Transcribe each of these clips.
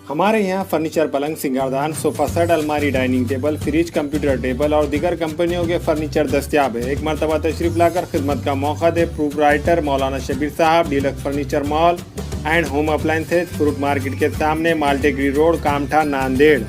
हमारे यहाँ फर्नीचर, पलंग, सिंगारदान, सोफा सेट, अलमारी, dining table, fridge, computer table और दीगर कंपनियों के फर्नीचर दस्तियाब है। एक मरतबा तशरीफ लाकर खिदमत का मौका दे। Proprietor Maulana Shabir sahab, deluxe furniture mall and home appliances, fruit market के सामने, माल्टेगिरी रोड, कामठा, नांदेड़।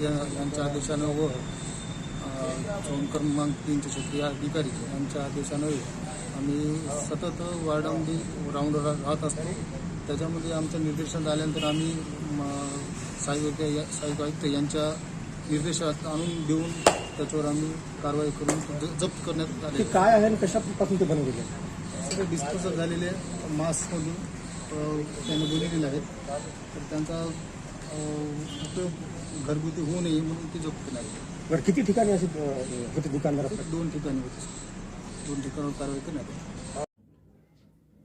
यांच्या आदेशानं व झोन क्रमांक 3चे क्षेत्रीय अधिकारी यांच्या आदेशानं आम्ही सतत वार्डामध्ये राऊंड राहत असतो। त्याच्यामध्ये आमच्या निर्देशात आल्यानंतर आम्ही सहाय्यक आयुक्त यांच्या निर्देशात आणून देऊन त्याच्यावर आम्ही कारवाई करून जप्त करण्यात आले। काय आहे आणि कशापासून ते बनवलेले आहे? सगळे डिस्पोजल झालेले मास्कमधून त्यांनी बनवलेले आहेत, तर त्यांचा उपयोग घरगुती होऊ नये म्हणून ते जप्त केले आहे। बरं, किती ठिकाणी असे होते दुकानदार? 2 ठिकाणी होते, 2 ठिकाणावर कारवाई करण्यात आली।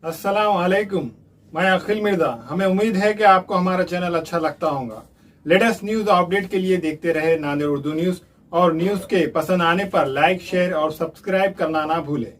अस्सलाम वालेकुम, मैं अखिल मिर्जा। हमें उम्मीद है कि आपको हमारा चैनल अच्छा लगता होगा। लेटेस्ट न्यूज अपडेट के लिए देखते रहे नांदेड़ उर्दू न्यूज, और न्यूज के पसंद आने पर लाइक, शेयर और सब्सक्राइब करना ना भूलें।